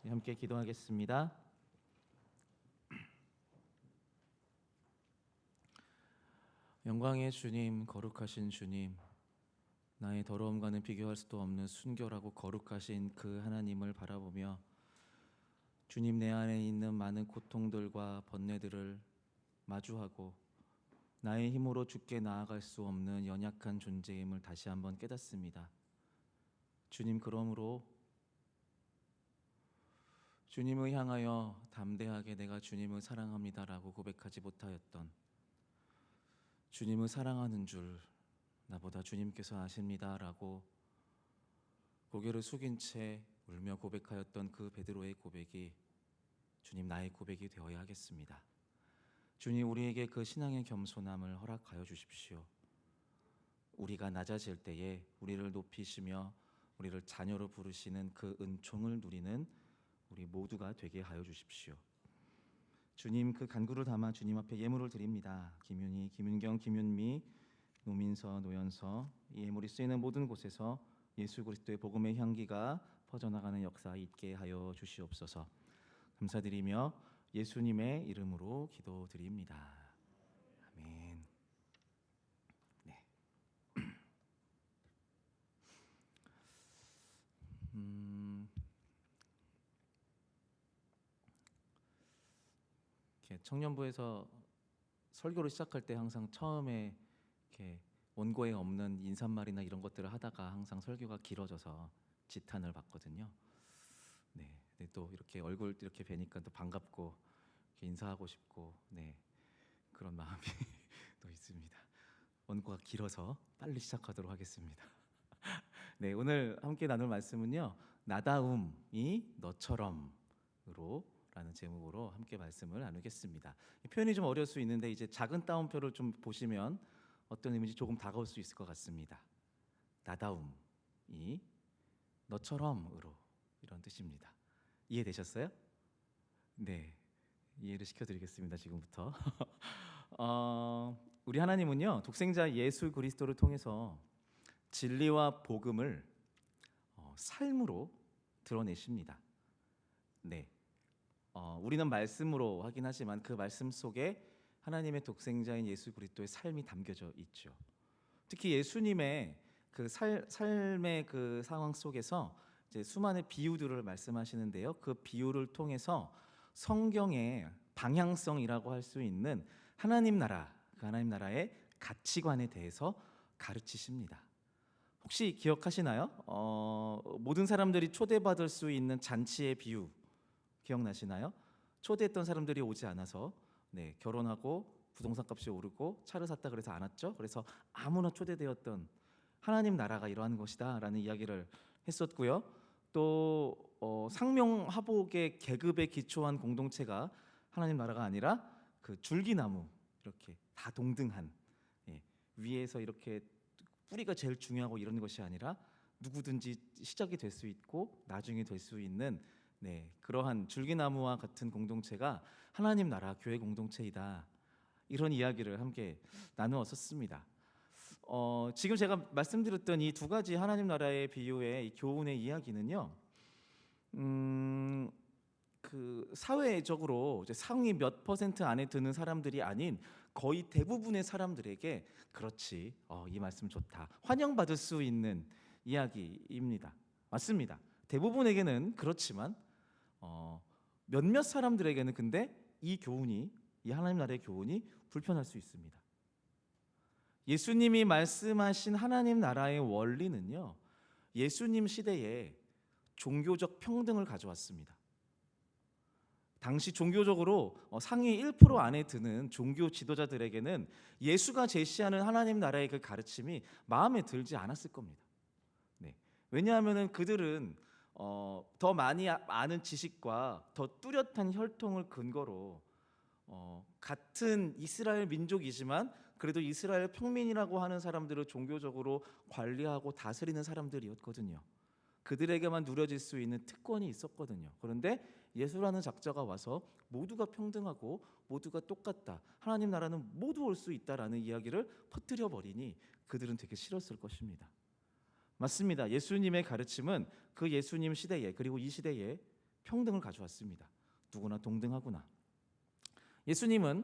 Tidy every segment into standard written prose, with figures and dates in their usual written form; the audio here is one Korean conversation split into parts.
함께 기도하겠습니다. 영광의 주님, 거룩하신 주님, 나의 더러움과는 비교할 수도 없는 순결하고 거룩하신 그 하나님을 바라보며 주님, 내 안에 있는 많은 고통들과 번뇌들을 마주하고 나의 힘으로 주께 나아갈 수 없는 연약한 존재임을 다시 한번 깨닫습니다. 주님, 그러므로 주님을 향하여 담대하게 내가 주님을 사랑합니다라고 고백하지 못하였던, 주님을 사랑하는 줄 나보다 주님께서 아십니다라고 고개를 숙인 채 울며 고백하였던 그 베드로의 고백이 주님, 나의 고백이 되어야 하겠습니다. 주님, 우리에게 그 신앙의 겸손함을 허락하여 주십시오. 우리가 낮아질 때에 우리를 높이시며 우리를 자녀로 부르시는 그 은총을 누리는 우리 모두가 되게 하여 주십시오. 주님, 그 간구를 담아 주님 앞에 예물을 드립니다. 김윤희, 김윤경, 김윤미, 노민서, 노연서, 이 예물이 쓰이는 모든 곳에서 예수 그리스도의 복음의 향기가 퍼져나가는 역사 있게 하여 주시옵소서. 감사드리며 예수님의 이름으로 기도드립니다. 아멘. 네. 이렇게 청년부에서 설교를 시작할 때 항상 처음에 이렇게 원고에 없는 인사말이나 이런 것들을 하다가 항상 설교가 길어져서 지탄을 받거든요. 네. 근데 또 이렇게 얼굴 이렇게 뵈니까 또 반갑고 이렇게 인사하고 싶고, 네, 그런 마음이 또 있습니다. 원고가 길어서 빨리 시작하도록 하겠습니다. 네, 오늘 함께 나눌 말씀은요, 나다움이 너처럼으로 라는 제목으로 함께 말씀을 나누겠습니다. 이 표현이 좀 어려울 수 있는데 이제 작은 따옴표를 좀 보시면 어떤 의미인지 조금 다가올 수 있을 것 같습니다. 나다움이 너처럼으로, 이런 뜻입니다. 이해되셨어요? 네, 이해를 시켜드리겠습니다. 지금부터 우리 하나님은요, 독생자 예수 그리스도를 통해서 진리와 복음을 삶으로 드러내십니다. 네, 우리는 말씀으로 하긴 하지만 그 말씀 속에 하나님의 독생자인 예수 그리스도의 삶이 담겨져 있죠. 특히 예수님의 그 삶의 그 상황 속에서 이제 수많은 비유들을 말씀하시는데요, 그 비유를 통해서 성경의 방향성이라고 할 수 있는 하나님 나라, 그 하나님 나라의 가치관에 대해서 가르치십니다. 혹시 기억하시나요? 모든 사람들이 초대받을 수 있는 잔치의 비유 기억나시나요? 초대했던 사람들이 오지 않아서, 네, 결혼하고 부동산 값이 오르고 차를 샀다 그래서 안 왔죠. 그래서 아무나 초대되었던 하나님 나라가 이러한 것이다 라는 이야기를 했었고요. 또 상명하복의 계급에 기초한 공동체가 하나님 나라가 아니라 그 줄기나무 이렇게 다 동등한, 예, 위에서 이렇게 뿌리가 제일 중요하고 이런 것이 아니라 누구든지 시작이 될 수 있고 나중에 될 수 있는, 네, 그러한 줄기나무와 같은 공동체가 하나님 나라 교회 공동체이다, 이런 이야기를 함께 나누었었습니다. 지금 제가 말씀드렸던 이 두 가지 하나님 나라의 비유의 이 교훈의 이야기는요, 그 사회적으로 이제 상위 몇 퍼센트 안에 드는 사람들이 아닌 거의 대부분의 사람들에게 그렇지, 이 말씀 좋다, 환영받을 수 있는 이야기입니다. 맞습니다. 대부분에게는 그렇지만 몇몇 사람들에게는 근데 이 교훈이, 이 하나님 나라의 교훈이 불편할 수 있습니다. 예수님이 말씀하신 하나님 나라의 원리는요, 예수님 시대에 종교적 평등을 가져왔습니다. 당시 종교적으로 상위 1% 안에 드는 종교 지도자들에게는 예수가 제시하는 하나님 나라의 그 가르침이 마음에 들지 않았을 겁니다. 네. 왜냐하면 그들은 더 많이 아는 지식과 더 뚜렷한 혈통을 근거로 같은 이스라엘 민족이지만 그래도 이스라엘 평민이라고 하는 사람들을 종교적으로 관리하고 다스리는 사람들이었거든요. 그들에게만 누려질 수 있는 특권이 있었거든요. 그런데 예수라는 작자가 와서 모두가 평등하고 모두가 똑같다, 하나님 나라는 모두 올 수 있다라는 이야기를 퍼뜨려 버리니 그들은 되게 싫었을 것입니다. 맞습니다. 예수님의 가르침은 그 예수님 시대에, 그리고 이 시대에 평등을 가져왔습니다. 누구나 동등하구나. 예수님은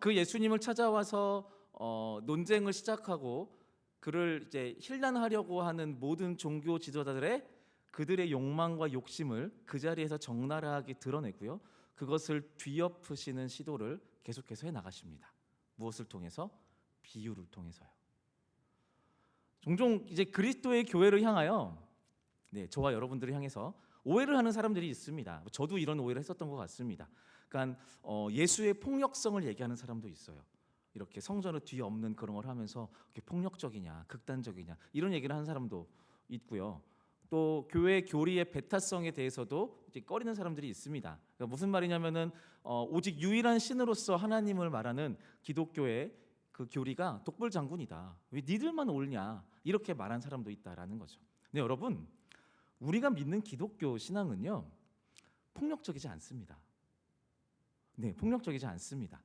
그 예수님을 찾아와서 논쟁을 시작하고 그를 이제 힐난하려고 하는 모든 종교 지도자들의 그들의 욕망과 욕심을 그 자리에서 적나라하게 드러내고요. 그것을 뒤엎으시는 시도를 계속해서 해 나가십니다. 무엇을 통해서? 비유를 통해서요. 종종 이제 그리스도의 교회를 향하여 저와 여러분들을 향해서 오해를 하는 사람들이 있습니다. 저도 이런 오해를 했었던 것 같습니다. 그러니까 예수의 폭력성을 얘기하는 사람도 있어요. 이렇게 성전을 뒤엎는 그런 걸 하면서 폭력적이냐, 극단적이냐 이런 얘기를 하는 사람도 있고요. 또 교회 교리의 배타성에 대해서도 이제 꺼리는 사람들이 있습니다. 그러니까 무슨 말이냐면은 오직 유일한 신으로서 하나님을 말하는 기독교의 그 교리가 독불장군이다. 왜 니들만 옳냐? 이렇게 말한 사람도 있다라는 거죠. 네, 여러분, 우리가 믿는 기독교 신앙은요 폭력적이지 않습니다. 네, 폭력적이지 않습니다.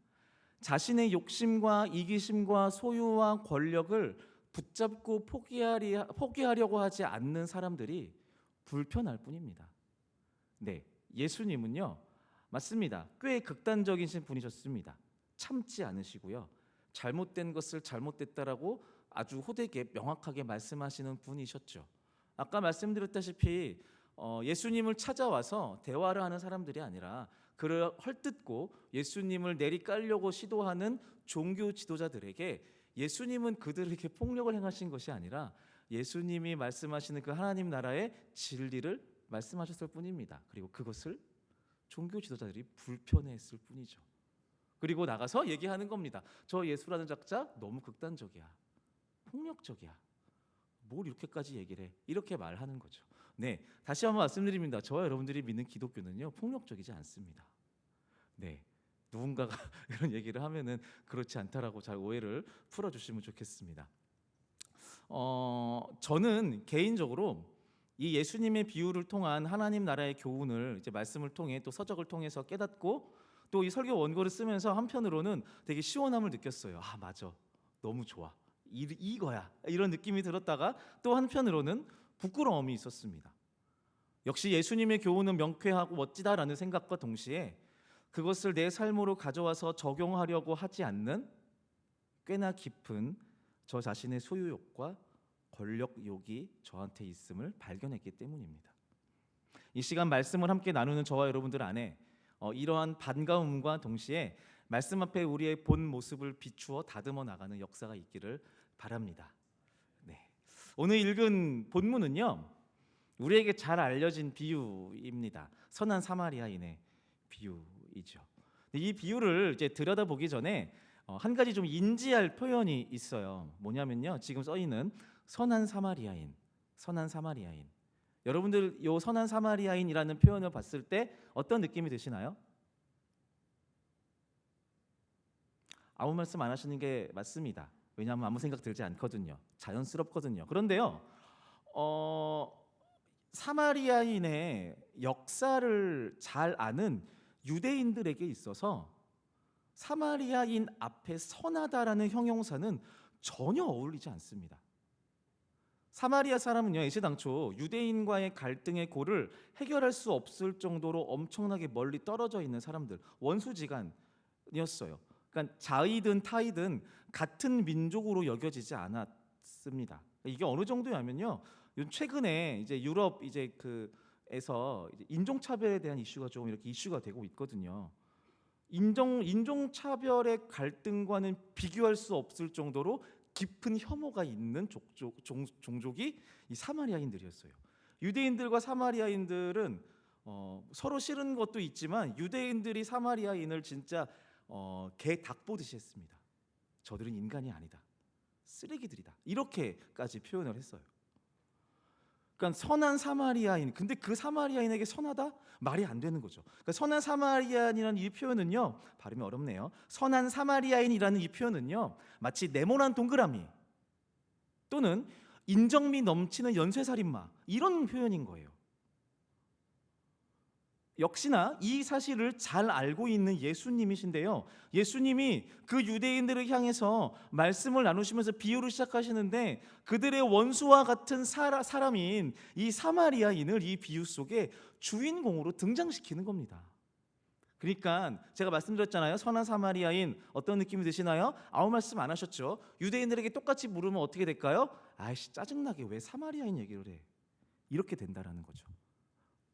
자신의 욕심과 이기심과 소유와 권력을 붙잡고 포기하려고 하지 않는 사람들이 불편할 뿐입니다. 네, 예수님은요 맞습니다. 꽤 극단적이신 분이셨습니다. 참지 않으시고요. 잘못된 것을 잘못됐다라고 아주 호되게 명확하게 말씀하시는 분이셨죠. 아까 말씀드렸다시피 예수님을 찾아와서 대화를 하는 사람들이 아니라 그를 헐뜯고 예수님을 내리깔려고 시도하는 종교 지도자들에게 예수님은 그들에게 폭력을 행하신 것이 아니라 예수님이 말씀하시는 그 하나님 나라의 진리를 말씀하셨을 뿐입니다. 그리고 그것을 종교 지도자들이 불편해했을 뿐이죠. 그리고 나가서 얘기하는 겁니다. 저 예수라는 작자 너무 극단적이야, 폭력적이야, 뭘 이렇게까지 얘기를 해, 이렇게 말하는 거죠. 네, 다시 한번 말씀드립니다. 저와 여러분들이 믿는 기독교는요 폭력적이지 않습니다. 네, 누군가가 이런 얘기를 하면은 그렇지 않다라고 잘 오해를 풀어주시면 좋겠습니다. 저는 개인적으로 이 예수님의 비유를 통한 하나님 나라의 교훈을 이제 말씀을 통해 또 서적을 통해서 깨닫고 또 이 설교 원고를 쓰면서 한편으로는 되게 시원함을 느꼈어요. 아, 맞아, 너무 좋아, 이거야, 이런 느낌이 들었다가 또 한편으로는 부끄러움이 있었습니다. 역시 예수님의 교훈은 명쾌하고 멋지다라는 생각과 동시에 그것을 내 삶으로 가져와서 적용하려고 하지 않는 꽤나 깊은 저 자신의 소유욕과 권력욕이 저한테 있음을 발견했기 때문입니다. 이 시간 말씀을 함께 나누는 저와 여러분들 안에 이러한 반가움과 동시에 말씀 앞에 우리의 본 모습을 비추어 다듬어 나가는 역사가 있기를 바랍니다. 네. 오늘 읽은 본문은요 우리에게 잘 알려진 비유입니다. 선한 사마리아인의 비유이죠. 이 비유를 이제 들여다보기 전에 한 가지 좀 인지할 표현이 있어요. 뭐냐면요, 지금 써 있는 선한 사마리아인, 선한 사마리아인. 여러분들 요 선한 사마리아인이라는 표현을 봤을 때 어떤 느낌이 드시나요? 아무 말씀 안 하시는 게 맞습니다. 왜냐하면 아무 생각 들지 않거든요. 자연스럽거든요. 그런데요, 사마리아인의 역사를 잘 아는 유대인들에게 있어서 사마리아인 앞에 선하다라는 형용사는 전혀 어울리지 않습니다. 사마리아 사람은요, 애시당초 유대인과의 갈등의 골을 해결할 수 없을 정도로 엄청나게 멀리 떨어져 있는 사람들, 원수지간이었어요. 그러니까 자이든 타이든 같은 민족으로 여겨지지 않았습니다. 이게 어느 정도냐면요, 최근에 이제 유럽 이제 그에서 인종차별에 대한 이슈가 좀 이렇게 이슈가 되고 있거든요. 인종차별의 갈등과는 비교할 수 없을 정도로 깊은 혐오가 있는 종족이 이 사마리아인들이었어요. 유대인들과 사마리아인들은 서로 싫은 것도 있지만 유대인들이 사마리아인을 진짜 개 닭 보듯이 했습니다. 저들은 인간이 아니다, 쓰레기들이다, 이렇게까지 표현을 했어요. 그러니까 선한 사마리아인, 근데 그 사마리아인에게 선하다? 말이 안 되는 거죠. 그러니까 선한 사마리아인이라는 이 표현은요, 발음이 어렵네요. 선한 사마리아인이라는 이 표현은요, 마치 네모난 동그라미 또는 인정미 넘치는 연쇄살인마, 이런 표현인 거예요. 역시나 이 사실을 잘 알고 있는 예수님이신데요. 예수님이 그 유대인들을 향해서 말씀을 나누시면서 비유를 시작하시는데 그들의 원수와 같은 사람인 이 사마리아인을 이 비유 속에 주인공으로 등장시키는 겁니다. 그러니까 제가 말씀드렸잖아요. 선한 사마리아인 어떤 느낌이 드시나요? 아무 말씀 안 하셨죠. 유대인들에게 똑같이 물으면 어떻게 될까요? 아이씨 짜증나게 왜 사마리아인 얘기를 해? 이렇게 된다라는 거죠.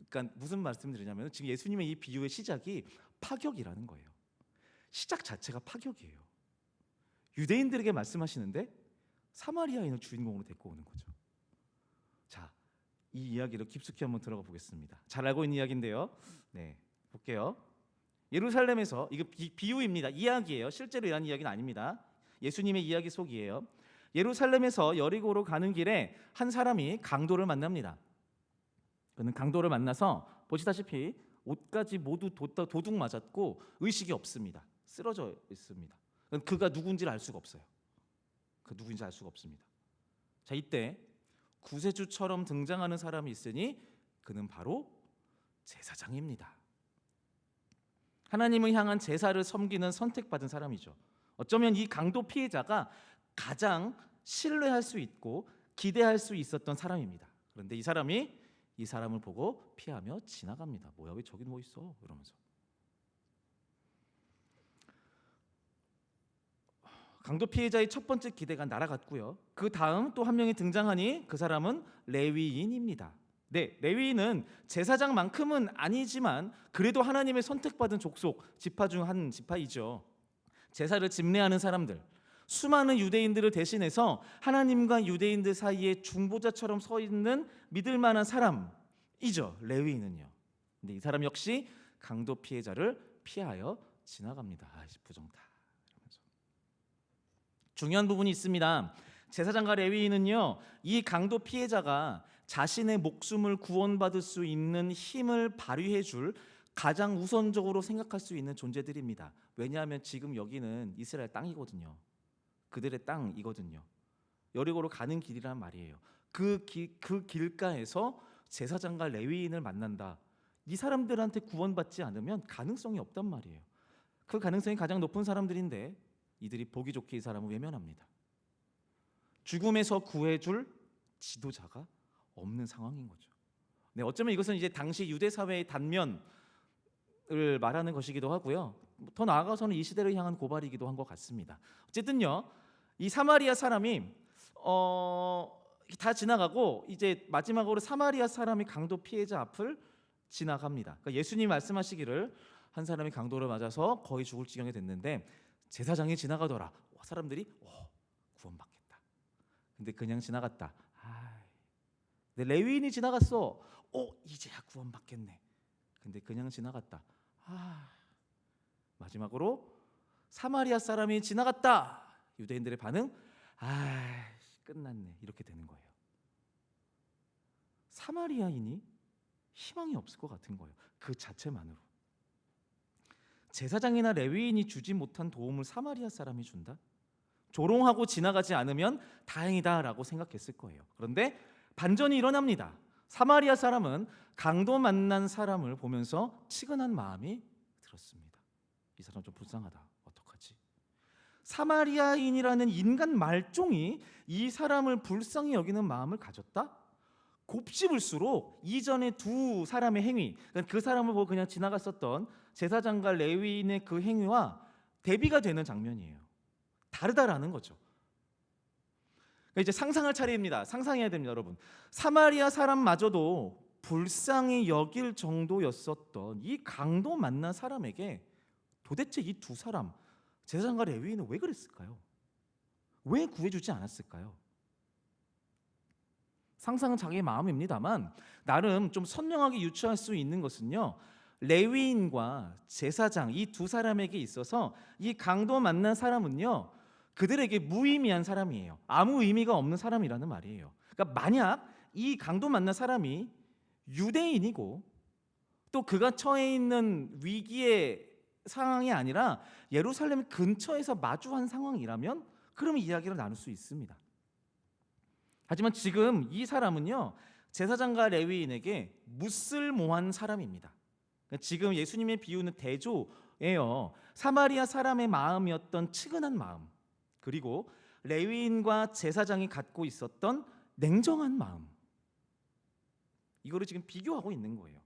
그러니까 무슨 말씀드리냐면 지금 예수님의 이 비유의 시작이 파격이라는 거예요. 시작 자체가 파격이에요. 유대인들에게 말씀하시는데 사마리아인을 주인공으로 데리고 오는 거죠. 자, 이 이야기를 깊숙이 한번 들어가 보겠습니다. 잘 알고 있는 이야기인데요. 네, 볼게요. 예루살렘에서 이거 비유입니다. 이야기예요. 실제로 이런 이야기는 아닙니다. 예수님의 이야기 속이에요. 예루살렘에서 여리고로 가는 길에 한 사람이 강도를 만납니다. 그는 강도를 만나서 보시다시피 옷까지 모두 도둑 맞았고 의식이 없습니다. 쓰러져 있습니다. 그가 누군지를 알 수가 없어요. 그 누군지 알 수가 없습니다. 자, 이때 구세주처럼 등장하는 사람이 있으니 그는 바로 제사장입니다. 하나님을 향한 제사를 섬기는 선택받은 사람이죠. 어쩌면 이 강도 피해자가 가장 신뢰할 수 있고 기대할 수 있었던 사람입니다. 그런데 이 사람이 이 사람을 보고 피하며 지나갑니다. 뭐야 왜 저기 누워 있어? 이러면서. 강도 피해자의 첫 번째 기대가 날아갔고요. 그 다음 또 한 명이 등장하니 그 사람은 레위인입니다. 네, 레위인은 제사장만큼은 아니지만 그래도 하나님의 선택받은 족속 지파 중 한 지파이죠. 제사를 집례하는 사람들, 수많은 유대인들을 대신해서 하나님과 유대인들 사이에 중보자처럼 서 있는 믿을 만한 사람이죠. 레위인은요. 근데 이 사람 역시 강도 피해자를 피하여 지나갑니다. 부정타. 이러면서. 중요한 부분이 있습니다. 제사장과 레위인은요, 이 강도 피해자가 자신의 목숨을 구원받을 수 있는 힘을 발휘해 줄 가장 우선적으로 생각할 수 있는 존재들입니다. 왜냐하면 지금 여기는 이스라엘 땅이거든요. 그들의 땅이거든요. 여리고로 가는 길이란 말이에요. 그 길가에서 제사장과 레위인을 만난다. 이 사람들한테 구원받지 않으면 가능성이 없단 말이에요. 그 가능성이 가장 높은 사람들인데 이들이 보기 좋게 이 사람을 외면합니다. 죽음에서 구해줄 지도자가 없는 상황인 거죠. 네, 어쩌면 이것은 이제 당시 유대 사회의 단면을 말하는 것이기도 하고요. 더 나아가서는 이 시대를 향한 고발이기도 한 것 같습니다. 어쨌든요, 이 사마리아 사람이 다 지나가고 이제 마지막으로 사마리아 사람이 강도 피해자 앞을 지나갑니다. 그러니까 예수님 말씀하시기를 한 사람이 강도를 맞아서 거의 죽을 지경에 됐는데 제사장이 지나가더라. 사람들이 구원받겠다. 근데 그냥 지나갔다. 근데 레위인이 지나갔어. 이제야 구원받겠네. 근데 그냥 지나갔다. 마지막으로 사마리아 사람이 지나갔다. 유대인들의 반응, 끝났네. 이렇게 되는 거예요. 사마리아인이 희망이 없을 것 같은 거예요. 그 자체만으로. 제사장이나 레위인이 주지 못한 도움을 사마리아 사람이 준다? 조롱하고 지나가지 않으면 다행이다라고 생각했을 거예요. 그런데 반전이 일어납니다. 사마리아 사람은 강도 만난 사람을 보면서 치근한 마음이 들었습니다. 이 사람 좀 불쌍하다. 어떡하지? 사마리아인이라는 인간 말종이 이 사람을 불쌍히 여기는 마음을 가졌다? 곱씹을수록 이전의 두 사람의 행위, 그 사람을 보고 그냥 지나갔었던 제사장과 레위인의 그 행위와 대비가 되는 장면이에요. 다르다라는 거죠. 이제 상상할 차례입니다. 상상해야 됩니다, 여러분. 사마리아 사람마저도 불쌍히 여길 정도였었던 이 강도 만난 사람에게 도대체 이 두 사람, 제사장과 레위인은 왜 그랬을까요? 왜 구해주지 않았을까요? 상상은 자기의 마음입니다만 나름 좀 선명하게 유추할 수 있는 것은요, 레위인과 제사장 이 두 사람에게 있어서 이 강도 만난 사람은요, 그들에게 무의미한 사람이에요. 아무 의미가 없는 사람이라는 말이에요. 그러니까 만약 이 강도 만난 사람이 유대인이고 또 그가 처해 있는 위기의 상황이 아니라 예루살렘 근처에서 마주한 상황이라면 그러면 이야기를 나눌 수 있습니다. 하지만 지금 이 사람은요, 제사장과 레위인에게 무쓸모한 사람입니다. 지금 예수님의 비유는 대조예요. 사마리아 사람의 마음이었던 측은한 마음, 그리고 레위인과 제사장이 갖고 있었던 냉정한 마음, 이거를 지금 비교하고 있는 거예요.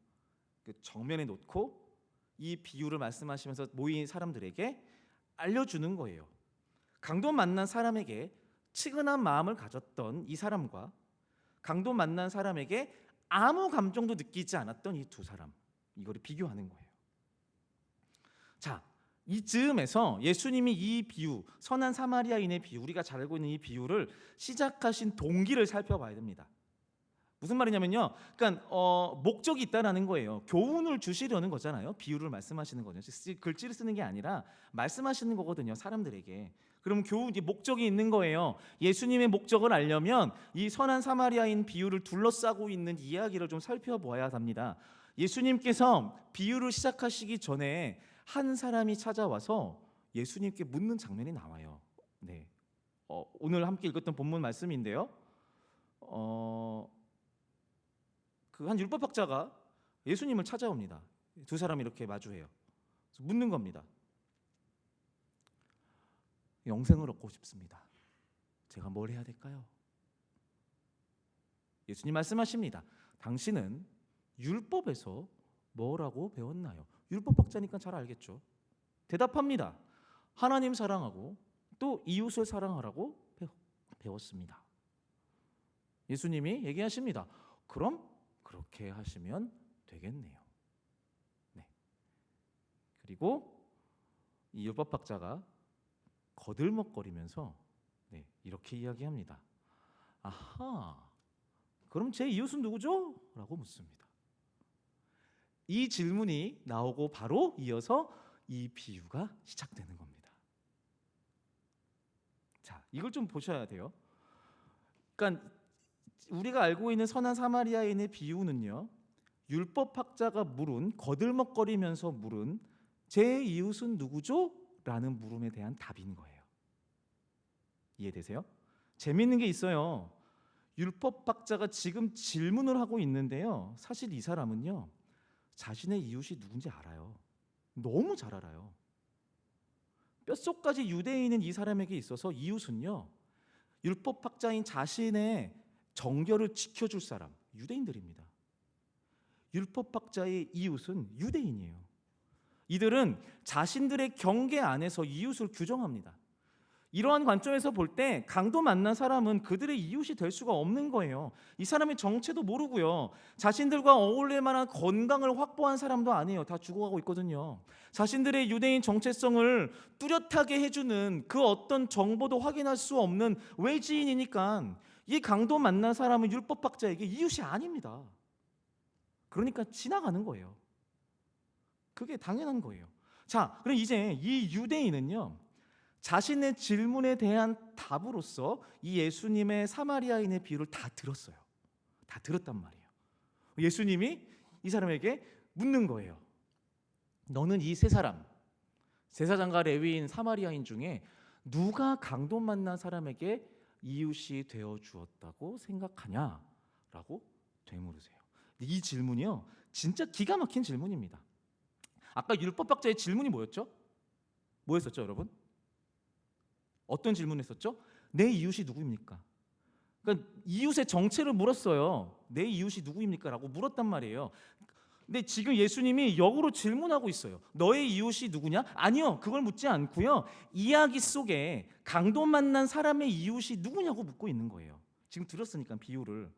정면에 놓고 이 비유를 말씀하시면서 모인 사람들에게 알려주는 거예요. 강도 만난 사람에게 측은한 마음을 가졌던 이 사람과 강도 만난 사람에게 아무 감정도 느끼지 않았던 이 두 사람, 이거를 비교하는 거예요. 자, 이 즈음에서 예수님이 이 비유, 선한 사마리아인의 비유, 우리가 잘 알고 있는 이 비유를 시작하신 동기를 살펴봐야 됩니다. 무슨 말이냐면요, 그러니까 목적이 있다라는 거예요. 교훈을 주시려는 거잖아요. 비유를 말씀하시는 거죠. 글씨를 쓰는 게 아니라 말씀하시는 거거든요, 사람들에게. 그럼 교훈이 목적이 있는 거예요. 예수님의 목적을 알려면 이 선한 사마리아인 비유를 둘러싸고 있는 이야기를 좀 살펴보아야 합니다. 예수님께서 비유를 시작하시기 전에 한 사람이 찾아와서 예수님께 묻는 장면이 나와요. 네, 오늘 함께 읽었던 본문 말씀인데요. 그 한 율법학자가 예수님을 찾아옵니다. 두 사람이 이렇게 마주해요. 묻는 겁니다. 영생을 얻고 싶습니다. 제가 뭘 해야 될까요? 예수님 말씀하십니다. 당신은 율법에서 뭐라고 배웠나요? 율법학자니까 잘 알겠죠. 대답합니다. 하나님 사랑하고 또 이웃을 사랑하라고 배웠습니다. 예수님이 얘기하십니다. 그럼 그렇게 하시면 되겠네요. 네. 그리고 이 율법학자가 거들먹거리면서 이렇게 이야기합니다. 아하, 그럼 제 이웃은 누구죠? 라고 묻습니다. 이 질문이 나오고 바로 이어서 이 비유가 시작되는 겁니다. 자, 이걸 좀 보셔야 돼요. 그러니까 우리가 알고 있는 선한 사마리아인의 비유는요, 율법학자가 물은, 거들먹거리면서 물은 제 이웃은 누구죠? 라는 물음에 대한 답인 거예요. 이해되세요? 재미있는 게 있어요. 율법학자가 지금 질문을 하고 있는데요, 사실 이 사람은요, 자신의 이웃이 누군지 알아요. 너무 잘 알아요. 뼛속까지 유대인인 이 사람에게 있어서 이웃은요, 율법학자인 자신의 정결을 지켜줄 사람, 유대인들입니다. 율법학자의 이웃은 유대인이에요. 이들은 자신들의 경계 안에서 이웃을 규정합니다. 이러한 관점에서 볼 때 강도 만난 사람은 그들의 이웃이 될 수가 없는 거예요. 이 사람의 정체도 모르고요, 자신들과 어울릴 만한 건강을 확보한 사람도 아니에요. 다 죽어가고 있거든요. 자신들의 유대인 정체성을 뚜렷하게 해주는 그 어떤 정보도 확인할 수 없는 외지인이니까 이 강도 만난 사람은 율법학자에게 이웃이 아닙니다. 그러니까 지나가는 거예요. 그게 당연한 거예요. 자, 그럼 이제 이 유대인은요, 자신의 질문에 대한 답으로서 이 예수님의 사마리아인의 비유를 다 들었어요. 다 들었단 말이에요. 예수님이 이 사람에게 묻는 거예요. 너는 이 세 사람, 제사장과 레위인, 사마리아인 중에 누가 강도 만난 사람에게 이웃이 되어 주었다고 생각하냐? 라고 되물으세요. 이 질문이요, 진짜 기가 막힌 질문입니다. 아까 율법학자의 질문이 뭐였죠? 뭐였었죠, 여러분? 어떤 질문했었죠? 내 이웃이 누구입니까? 그러니까 이웃의 정체를 물었어요. 내 이웃이 누구입니까? 라고 물었단 말이에요. 근데 지금 예수님이 역으로 질문하고 있어요. 너의 이웃이 누구냐? 아니요, 그걸 묻지 않고요, 이야기 속에 강도 만난 사람의 이웃이 누구냐고 묻고 있는 거예요. 지금 들었으니까 비유를.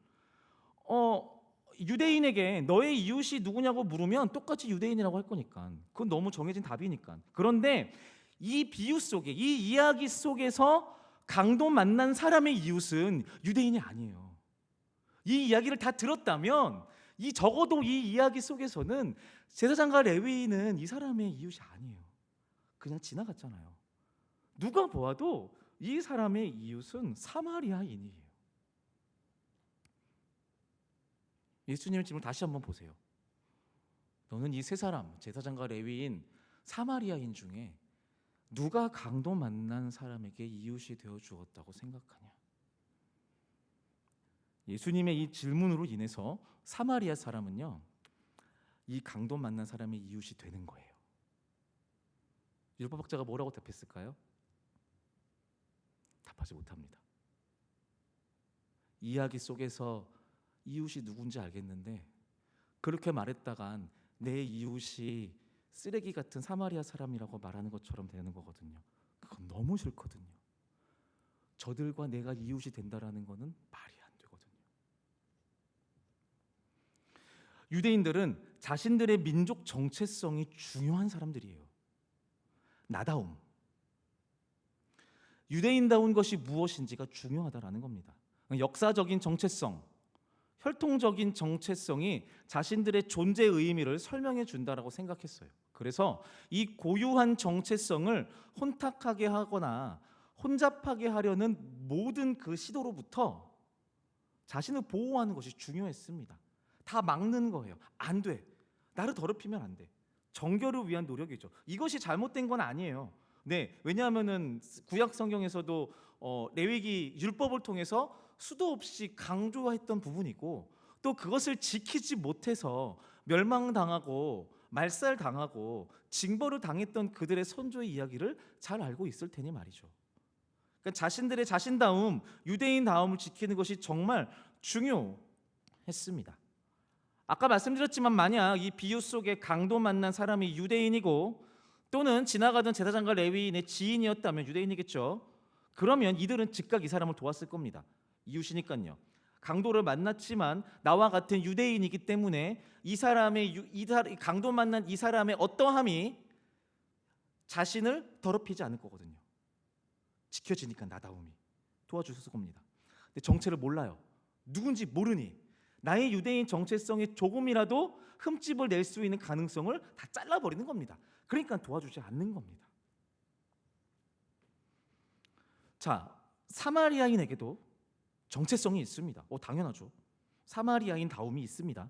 유대인에게 너의 이웃이 누구냐고 물으면 똑같이 유대인이라고 할 거니까 그건 너무 정해진 답이니까. 그런데 이 비유 속에, 이 이야기 속에서 강도 만난 사람의 이웃은 유대인이 아니에요. 이 이야기를 다 들었다면 적어도 이 이야기 속에서는 제사장과 레위인은 이 사람의 이웃이 아니에요. 그냥 지나갔잖아요. 누가 보아도 이 사람의 이웃은 사마리아인이에요. 예수님의 질문 다시 한번 보세요. 너는 이 세 사람, 제사장과 레위인, 사마리아인 중에 누가 강도 만난 사람에게 이웃이 되어 주었다고 생각하냐? 예수님의 이 질문으로 인해서 사마리아 사람은요, 이 강도 만난 사람의 이웃이 되는 거예요. 율법학자가 뭐라고 답했을까요? 답하지 못합니다. 이야기 속에서 이웃이 누군지 알겠는데 그렇게 말했다간 내 이웃이 쓰레기 같은 사마리아 사람이라고 말하는 것처럼 되는 거거든요. 그건 너무 싫거든요. 저들과 내가 이웃이 된다라는 거는 말이 안 되거든요. 유대인들은 자신들의 민족 정체성이 중요한 사람들이에요. 나다움, 유대인다운 것이 무엇인지가 중요하다라는 겁니다. 역사적인 정체성, 혈통적인 정체성이 자신들의 존재 의미를 설명해 준다라고 생각했어요. 그래서 이 고유한 정체성을 혼탁하게 하거나 혼잡하게 하려는 모든 그 시도로부터 자신을 보호하는 것이 중요했습니다. 다 막는 거예요. 안 돼. 나를 더럽히면 안 돼. 정결을 위한 노력이죠. 이것이 잘못된 건 아니에요. 네, 왜냐하면은 구약 성경에서도 레위기 율법을 통해서 수도 없이 강조했던 부분이고 또 그것을 지키지 못해서 멸망당하고 말살당하고 징벌을 당했던 그들의 선조의 이야기를 잘 알고 있을 테니 말이죠. 그러니까 자신들의 자신다움, 유대인다움을 지키는 것이 정말 중요했습니다. 아까 말씀드렸지만 만약 이 비유 속에 강도 만난 사람이 유대인이고 또는 지나가던 제사장과 레위인의 지인이었다면 유대인이겠죠. 그러면 이들은 즉각 이 사람을 도왔을 겁니다. 이웃이니까요. 강도를 만났지만 나와 같은 유대인이기 때문에 이 강도 만난 이 사람의 어떠함이 자신을 더럽히지 않을 거거든요. 지켜지니까 나다움이 도와주셨을 겁니다. 근데 정체를 몰라요. 누군지 모르니 나의 유대인 정체성에 조금이라도 흠집을 낼 수 있는 가능성을 다 잘라버리는 겁니다. 그러니까 도와주지 않는 겁니다. 자, 사마리아인에게도 정체성이 있습니다. 당연하죠. 사마리아인 다움이 있습니다.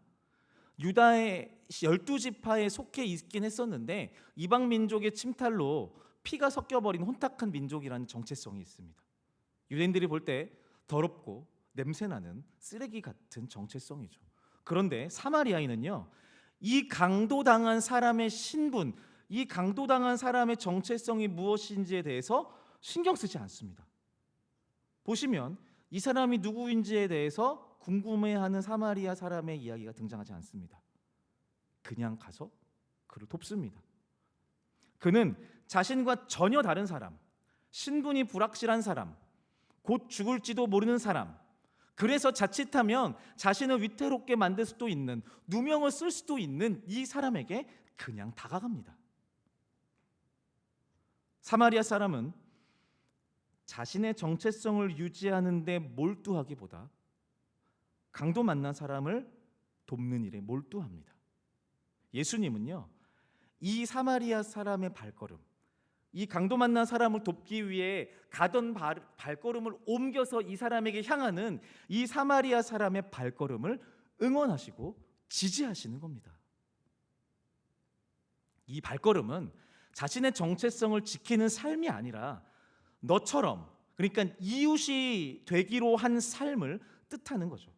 유다의 12지파에 속해 있긴 했었는데 이방 민족의 침탈로 피가 섞여버린 혼탁한 민족이라는 정체성이 있습니다. 유대인들이 볼 때 더럽고 냄새나는 쓰레기 같은 정체성이죠. 그런데 사마리아인은요, 이 강도당한 사람의 신분, 이 강도당한 사람의 정체성이 무엇인지에 대해서 신경 쓰지 않습니다. 보시면 이 사람이 누구인지에 대해서 궁금해하는 사마리아 사람의 이야기가 등장하지 않습니다. 그냥 가서 그를 돕습니다. 그는 자신과 전혀 다른 사람, 신분이 불확실한 사람, 곧 죽을지도 모르는 사람, 그래서 자칫하면 자신을 위태롭게 만들 수도 있는, 누명을 쓸 수도 있는 이 사람에게 그냥 다가갑니다. 사마리아 사람은 자신의 정체성을 유지하는 데 몰두하기보다 강도 만난 사람을 돕는 일에 몰두합니다. 예수님은요, 이 사마리아 사람의 발걸음, 이 강도 만난 사람을 돕기 위해 가던 발걸음을 옮겨서 이 사람에게 향하는 이 사마리아 사람의 발걸음을 응원하시고 지지하시는 겁니다. 이 발걸음은 자신의 정체성을 지키는 삶이 아니라 너처럼, 그러니까 이웃이 되기로 한 삶을 뜻하는 거죠.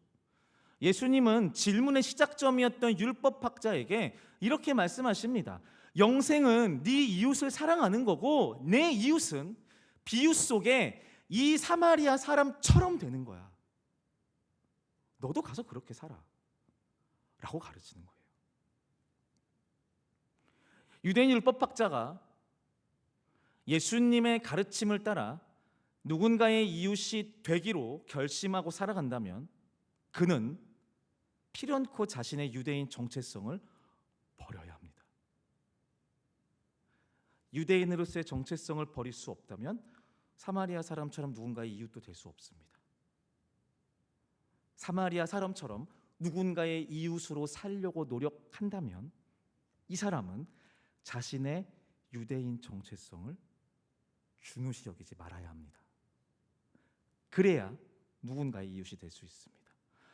예수님은 질문의 시작점이었던 율법학자에게 이렇게 말씀하십니다. 영생은 네 이웃을 사랑하는 거고 내 이웃은 비유 속에 이 사마리아 사람처럼 되는 거야. 너도 가서 그렇게 살아 라고 가르치는 거예요. 유대인 율법학자가 예수님의 가르침을 따라 누군가의 이웃이 되기로 결심하고 살아간다면 그는 필연코 자신의 유대인 정체성을 버려야 합니다. 유대인으로서의 정체성을 버릴 수 없다면 사마리아 사람처럼 누군가의 이웃도 될 수 없습니다. 사마리아 사람처럼 누군가의 이웃으로 살려고 노력한다면 이 사람은 자신의 유대인 정체성을 중요시 여기지 말아야 합니다. 그래야 누군가의 이웃이 될 수 있습니다.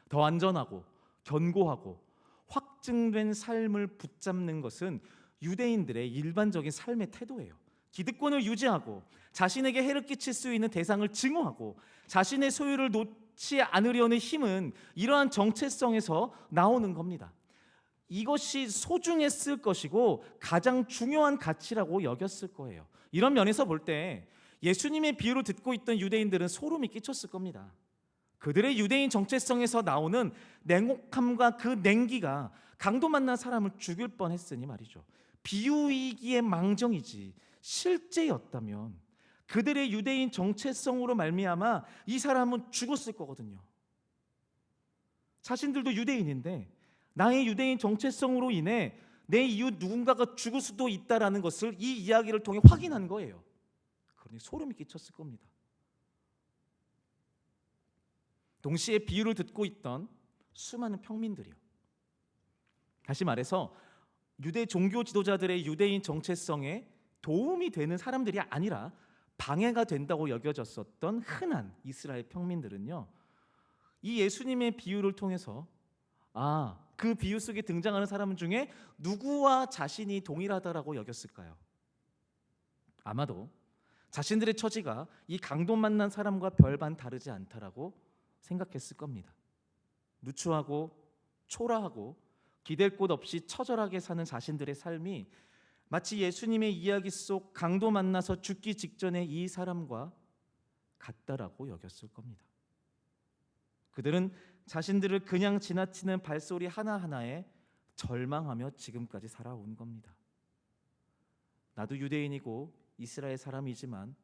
더 안전하고 견고하고 확증된 삶을 붙잡는 것은 유대인들의 일반적인 삶의 태도예요. 기득권을 유지하고 자신에게 해를 끼칠 수 있는 대상을 증오하고 자신의 소유를 놓지 않으려는 힘은 이러한 정체성에서 나오는 겁니다. 이것이 소중했을 것이고 가장 중요한 가치라고 여겼을 거예요. 이런 면에서 볼 때 예수님의 비유를 듣고 있던 유대인들은 소름이 끼쳤을 겁니다. 그들의 유대인 정체성에서 나오는 냉혹함과 그 냉기가 강도 만난 사람을 죽일 뻔했으니 말이죠. 비유이기에 망정이지 실제였다면 그들의 유대인 정체성으로 말미암아 이 사람은 죽었을 거거든요. 자신들도 유대인인데 나의 유대인 정체성으로 인해 내 이웃 누군가가 죽을 수도 있다라는 것을 이 이야기를 통해 확인한 거예요. 그러니 소름이 끼쳤을 겁니다. 동시에 비유를 듣고 있던 수많은 평민들이요. 다시 말해서 유대 종교 지도자들의 유대인 정체성에 도움이 되는 사람들이 아니라 방해가 된다고 여겨졌었던 흔한 이스라엘 평민들은요, 이 예수님의 비유를 통해서 그 비유 속에 등장하는 사람 중에 누구와 자신이 동일하다라고 여겼을까요? 아마도 자신들의 처지가 이 강도 만난 사람과 별반 다르지 않다라고 생각했을 겁니다. 누추하고 초라하고 기댈 곳 없이 처절하게 사는 자신들의 삶이 마치 예수님의 이야기 속 강도 만나서 죽기 직전의 이 사람과 같다라고 여겼을 겁니다. 그들은 자신들을 그냥 지나치는 발소리 하나하나에 절망하며 지금까지 살아온 겁니다. 나도 유대인이고 이스라엘 사람이지만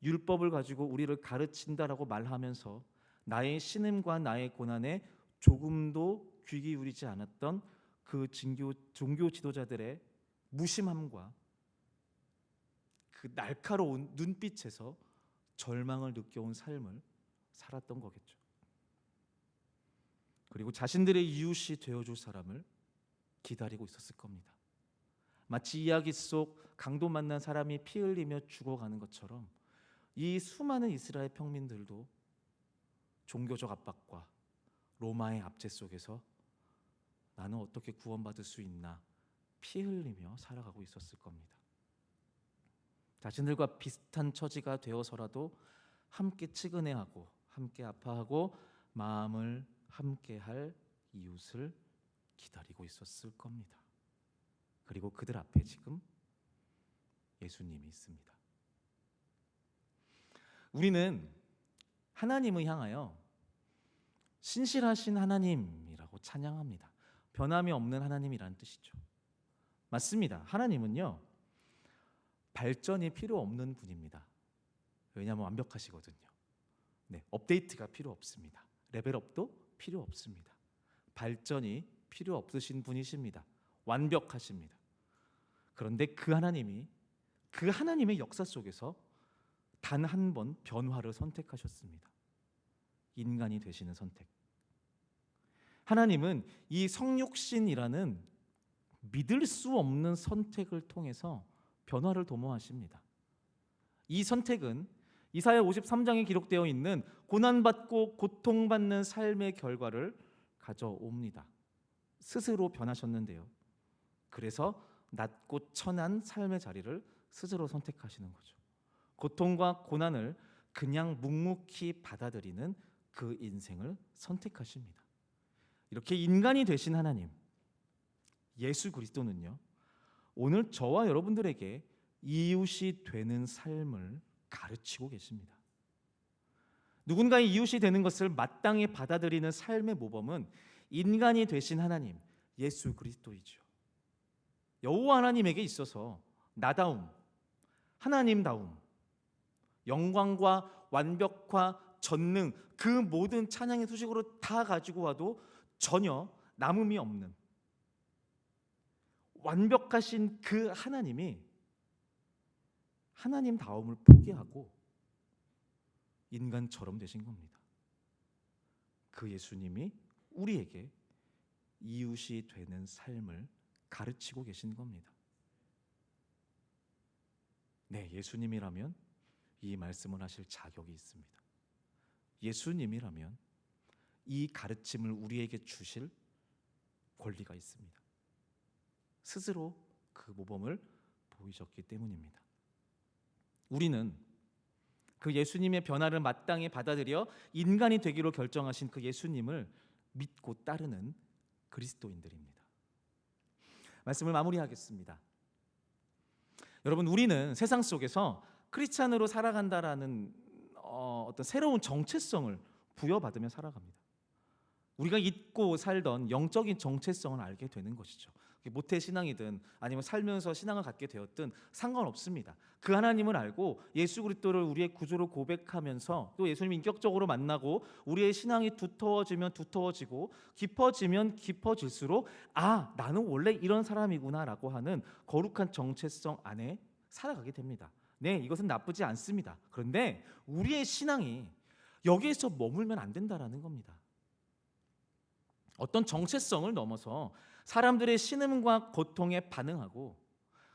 율법을 가지고 우리를 가르친다라고 말하면서 나의 신음과 나의 고난에 조금도 귀 기울이지 않았던 그 종교 지도자들의 무심함과 그 날카로운 눈빛에서 절망을 느껴온 삶을 살았던 거겠죠. 그리고 자신들의 이웃이 되어줄 사람을 기다리고 있었을 겁니다. 마치 이야기 속 강도 만난 사람이 피 흘리며 죽어가는 것처럼 이 수많은 이스라엘 평민들도 종교적 압박과 로마의 압제 속에서 나는 어떻게 구원받을 수 있나 피 흘리며 살아가고 있었을 겁니다. 자신들과 비슷한 처지가 되어서라도 함께 측은해하고 함께 아파하고 마음을 함께할 이웃을 기다리고 있었을 겁니다. 그리고 그들 앞에 지금 예수님이 있습니다. 우리는 하나님을 향하여 신실하신 하나님이라고 찬양합니다. 변함이 없는 하나님이라는 뜻이죠. 맞습니다. 하나님은요, 발전이 필요 없는 분입니다. 왜냐하면 완벽하시거든요. 업데이트가 필요 없습니다. 레벨업도 필요 없습니다. 발전이 필요 없으신 분이십니다. 완벽하십니다. 그런데 그 하나님의 역사 속에서 단 한 번 변화를 선택하셨습니다. 인간이 되시는 선택. 하나님은 이 성육신이라는 믿을 수 없는 선택을 통해서 변화를 도모하십니다. 이 선택은 이사야 53장에 기록되어 있는 고난받고 고통받는 삶의 결과를 가져옵니다. 스스로 변하셨는데요. 그래서 낮고 천한 삶의 자리를 스스로 선택하시는 거죠. 고통과 고난을 그냥 묵묵히 받아들이는 그 인생을 선택하십니다. 이렇게 인간이 되신 하나님, 예수 그리스도는요, 오늘 저와 여러분들에게 이웃이 되는 삶을 가르치고 계십니다. 누군가의 이웃이 되는 것을 마땅히 받아들이는 삶의 모범은 인간이 되신 하나님, 예수 그리스도이죠. 여호와 하나님에게 있어서 나다움, 하나님다움, 영광과 완벽과 전능, 그 모든 찬양의 수식으로 다 가지고 와도 전혀 남음이 없는 완벽하신 그 하나님이 하나님다움을 포기하고 인간처럼 되신 겁니다. 그 예수님이 우리에게 이웃이 되는 삶을 가르치고 계신 겁니다. 네, 예수님이라면 이 말씀을 하실 자격이 있습니다. 예수님이라면 이 가르침을 우리에게 주실 권리가 있습니다. 스스로 그 모범을 보이셨기 때문입니다. 우리는 그 예수님의 변화를 마땅히 받아들여 인간이 되기로 결정하신 그 예수님을 믿고 따르는 그리스도인들입니다. 말씀을 마무리하겠습니다. 여러분, 우리는 세상 속에서 크리스찬으로 살아간다라는 어떤 새로운 정체성을 부여받으며 살아갑니다. 우리가 잊고 살던 영적인 정체성을 알게 되는 것이죠. 모태 신앙이든 아니면 살면서 신앙을 갖게 되었든 상관없습니다. 그 하나님을 알고 예수 그리스도를 우리의 구주로 고백하면서 또 예수님 인격적으로 만나고 우리의 신앙이 두터워지면 두터워지고 깊어지면 깊어질수록 나는 원래 이런 사람이구나라고 하는 거룩한 정체성 안에 살아가게 됩니다. 네, 이것은 나쁘지 않습니다. 그런데 우리의 신앙이 여기에서 머물면 안 된다라는 겁니다. 어떤 정체성을 넘어서 사람들의 신음과 고통에 반응하고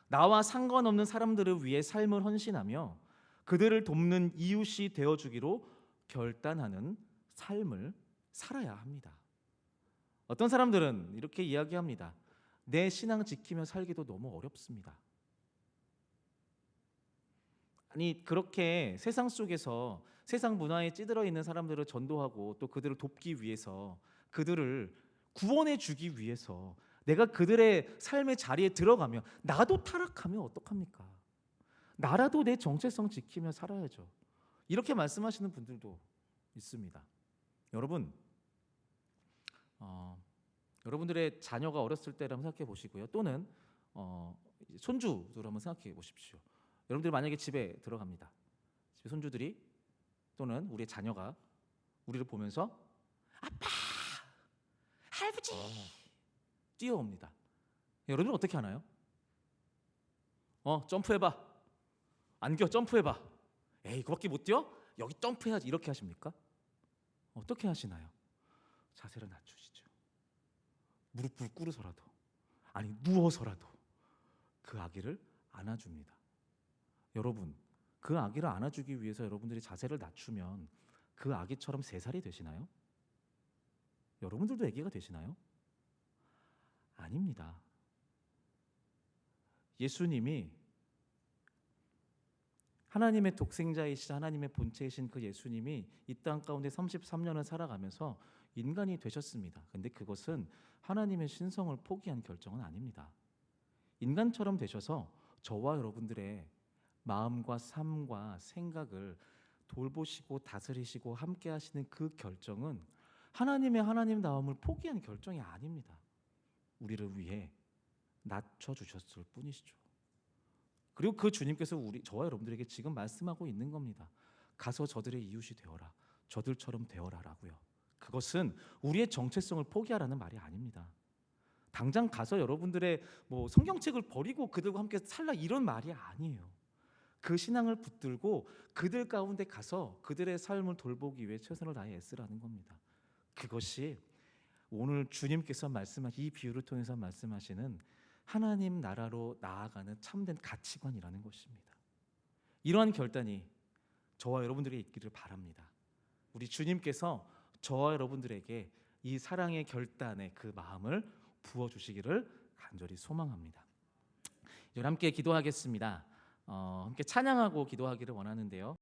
나와 상관없는 사람들을 위해 삶을 헌신하며 그들을 돕는 이웃이 되어주기로 결단하는 삶을 살아야 합니다. 어떤 사람들은 이렇게 이야기합니다. 내 신앙 지키며 살기도 너무 어렵습니다. 아니, 그렇게 세상 속에서 세상 문화에 찌들어 있는 사람들을 전도하고 또 그들을 돕기 위해서, 그들을 구원해 주기 위해서 내가 그들의 삶의 자리에 들어가면 나도 타락하면 어떡합니까? 나라도 내 정체성 지키며 살아야죠. 이렇게 말씀하시는 분들도 있습니다. 여러분, 여러분들의 자녀가 어렸을 때를 한번 생각해 보시고요. 또는 손주들 한번 생각해 보십시오. 여러분들이 만약에 집에 들어갑니다. 집에 손주들이 또는 우리의 자녀가 우리를 보면서 아빠, 할아버지 뛰어옵니다. 여러분 어떻게 하나요? 점프해봐. 안겨, 점프해봐. 에이, 그밖에 못 뛰어? 여기 점프해야지. 이렇게 하십니까? 어떻게 하시나요? 자세를 낮추시죠. 무릎을 꿇어서라도, 아니 누워서라도 그 아기를 안아줍니다. 여러분, 그 아기를 안아주기 위해서 여러분들이 자세를 낮추면 그 아기처럼 3살이 되시나요? 여러분들도 아기가 되시나요? 아닙니다. 예수님이 하나님의 독생자이시자 하나님의 본체이신 그 예수님이 이 땅 가운데 33년을 살아가면서 인간이 되셨습니다. 근데 그것은 하나님의 신성을 포기한 결정은 아닙니다. 인간처럼 되셔서 저와 여러분들의 마음과 삶과 생각을 돌보시고 다스리시고 함께 하시는 그 결정은 하나님의 하나님다움을 포기한 결정이 아닙니다. 우리를 위해 낮춰주셨을 뿐이시죠. 그리고 그 주님께서 저와 여러분들에게 지금 말씀하고 있는 겁니다. 가서 저들의 이웃이 되어라. 저들처럼 되어라라고요. 그것은 우리의 정체성을 포기하라는 말이 아닙니다. 당장 가서 여러분들의 성경책을 버리고 그들과 함께 살라 이런 말이 아니에요. 그 신앙을 붙들고 그들 가운데 가서 그들의 삶을 돌보기 위해 최선을 다해 애쓰라는 겁니다. 그것이 오늘 주님께서 말씀하신 이 비유를 통해서 말씀하시는 하나님 나라로 나아가는 참된 가치관이라는 것입니다. 이러한 결단이 저와 여러분들에게 있기를 바랍니다. 우리 주님께서 저와 여러분들에게 이 사랑의 결단의 그 마음을 부어주시기를 간절히 소망합니다. 이제 함께 기도하겠습니다. 함께 찬양하고 기도하기를 원하는데요.